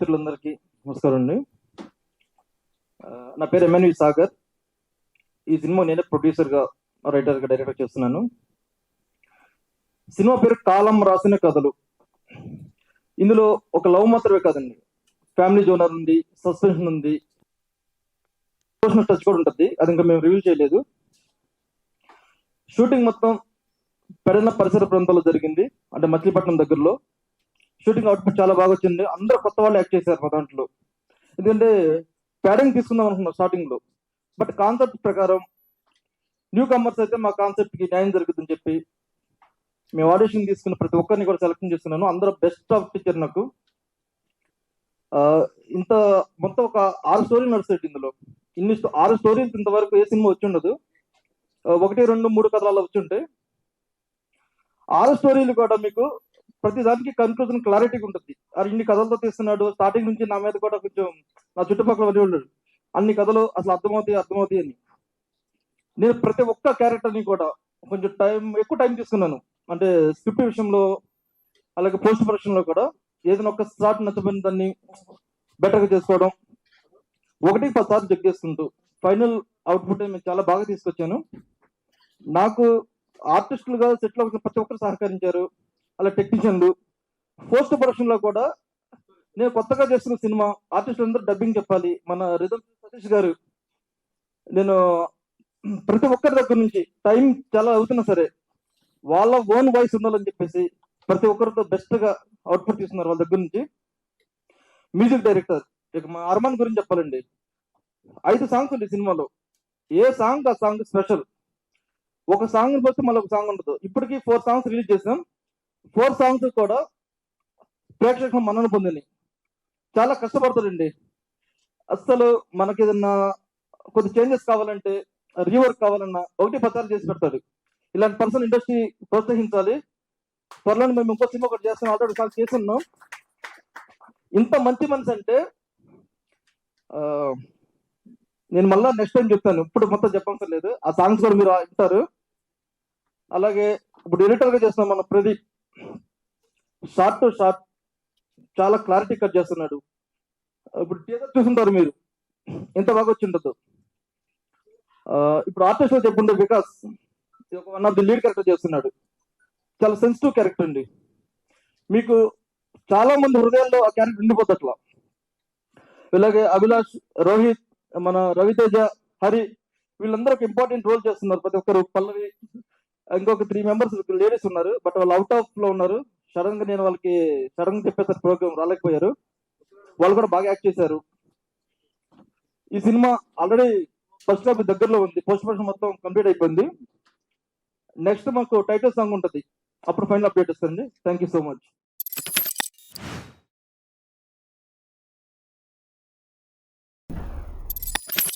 మిత్రులందరికీ నమస్కారం అండి. నా పేరు ఎంఎన్వి సాగర్. ఈ సినిమా నేనే ప్రొడ్యూసర్గా, రైటర్గా, డైరెక్టర్ చేస్తున్నాను. సినిమా పేరు కాలం రాసిన కథలు. ఇందులో ఒక లవ్ మాత్రమే కాదండి, ఫ్యామిలీ జోనర్ ఉంది, సస్పెన్షన్ ఉంది, ఎమోషనల్ టచ్ కూడా ఉంటుంది. అది ఇంకా మేము రివీల్ చేయలేదు. షూటింగ్ మొత్తం పెడన పరిసర ప్రాంతాల్లో జరిగింది, అంటే మచిలీపట్నం దగ్గరలో. షూటింగ్ అవుట్పుట్ చాలా బాగా వచ్చింది. అందరూ కొత్త వాళ్ళు యాక్ట్ చేశారు మా దాంట్లో. ఎందుకంటే ప్యాడింగ్ తీసుకుందాం అనుకున్నాం స్టార్టింగ్ లో, బట్ కాన్సెప్ట్ ప్రకారం న్యూ కమర్స్ అయితే మా కాన్సెప్ట్ కి న్యాయం జరుగుతుందని చెప్పి మేము ఆడిషన్ తీసుకున్న ప్రతి ఒక్కరిని కూడా సెలెక్షన్ చేస్తున్నాను. అందరూ బెస్ట్ ఆఫ్ టీచర్ నాకు. ఇంత మొత్తం ఒక 6 స్టోరీలు నడుస్తాయి ఇందులో. 6 స్టోరీలు ఇంతవరకు ఏ సినిమా వచ్చి ఉండదు. 1, 2, 3 కథలు వచ్చి ఉంటాయి. 6 స్టోరీలు కూడా మీకు ప్రతి దానికి కన్క్లూజన్ క్లారిటీగా ఉంటుంది. అది ఇన్ని కథలతో తీస్తున్నాడు, స్టార్టింగ్ నుంచి నా మీద కూడా కొంచెం నా చుట్టుపక్కల వాళ్ళు అన్ని కథలు అసలు అర్థమవుతాయి అని. నేను ప్రతి ఒక్క క్యారెక్టర్ని కూడా కొంచెం ఎక్కువ టైం తీసుకున్నాను. అంటే స్క్రిప్ట్ విషయంలో, అలాగే పోస్ట్ ప్రొడక్షన్ లో కూడా ఏదైనా ఒక స్టార్ట్ నచ్చబడిన దాన్ని బెటర్గా చేసుకోవడం, 1-10 సార్లు చెక్ చేసుకుంటూ ఫైనల్ అవుట్పుట్ నేను చాలా బాగా తీసుకొచ్చాను. నాకు ఆర్టిస్టులుగా సెట్లో ప్రతి ఒక్కరు సహకరించారు, అలా టెక్నీషియన్లు. పోస్ట్ ప్రొడక్షన్ లో కూడా నేను కొత్తగా చేస్తున్న సినిమా ఆర్టిస్టులు అందరూ డబ్బింగ్ చెప్పాలి. మన రిజల్ట్ సతీష్ గారు, నేను ప్రతి ఒక్కరి దగ్గర నుంచి టైం చాలా అవుతున్నా సరే వాళ్ళ ఓన్ వాయిస్ ఉండాలని చెప్పేసి ప్రతి ఒక్కరితో బెస్ట్ గా అవుట్పుట్ తీస్తున్నారు వాళ్ళ దగ్గర నుంచి. మ్యూజిక్ డైరెక్టర్ ఇక మా అర్మాన్ గురించి చెప్పాలండి. 5 సాంగ్స్ ఉంది సినిమాలో. ఏ సాంగ్ ఆ సాంగ్ స్పెషల్. ఒక సాంగ్ పోతే మళ్ళీ ఒక సాంగ్ ఉండదు. ఇప్పటికీ 4 సాంగ్స్ రిలీజ్ చేసాం. 4 సాంగ్స్ కూడా ప్రేక్షకులు మన్నన పొందింది. చాలా కష్టపడతాడండి. అస్సలు మనకి ఏదన్నా కొద్ది చేంజెస్ కావాలంటే, రీవర్క్ కావాలన్నా 1-10 సార్లు చేసి పెడతాడు. ఇలాంటి పర్సన్ ఇండస్ట్రీ ప్రోత్సహించాలి. త్వరలో మేము ఇంకో సినిమా ఒకటి చేస్తాం, ఆల్రెడీ సార్ చేస్తున్నాం. ఇంత మంచి మనిషి అంటే నేను మళ్ళా నెక్స్ట్ టైం చెప్తాను, ఇప్పుడు మొత్తం చెప్పవసరం లేదు. ఆ సాంగ్స్ కూడా మీరు వింటారు. అలాగే ఇప్పుడు ఎడిటర్ గా చేస్తున్నాం మన ప్రదీప్. షార్ట్ టు షార్ట్ చాలా క్లారిటీ కట్ చేస్తున్నాడు. ఇప్పుడు టీజర్ చూసుంటారు మీరు, ఎంత బాగా వచ్చి ఉండదు. ఇప్పుడు ఆర్టిస్ట్ చెప్పుంటే Vikas one of the lead character చేస్తున్నాడు. చాలా సెన్సిటివ్ క్యారెక్టర్ అండి. మీకు చాలా మంది హృదయాల్లో ఆ క్యారెక్టర్ ఉండిపోతుంది అట్లా. ఇలాగే అభిలాష్, రోహిత్, మన రవితేజ, హరి, వీళ్ళందరూ ఒక ఇంపార్టెంట్ రోల్ చేస్తున్నారు. ప్రతి ఒక్కరు. పల్లవి, ఇంకొక 3 మెంబర్స్ లేడీస్ ఉన్నారు, బట్ వాళ్ళు అవుట్ ఆఫ్ లో ఉన్నారు. సడన్ గా నేను వాళ్ళకి చెప్పేసారి ప్రోగ్రామ్ రాలేకపోయారు. వాళ్ళు కూడా బాగా యాక్ట్ చేశారు. ఈ సినిమా ఆల్రెడీ ఫస్ట్ కాపీ దగ్గరలో ఉంది. పోస్ట్ ప్రొడక్షన్ మొత్తం కంప్లీట్ అయిపోయింది. నెక్స్ట్ మాకు టైటిల్ సాంగ్ ఉంటుంది, అప్పుడు ఫైనల్ అప్డేట్ ఇస్తుంది. Thank you so much.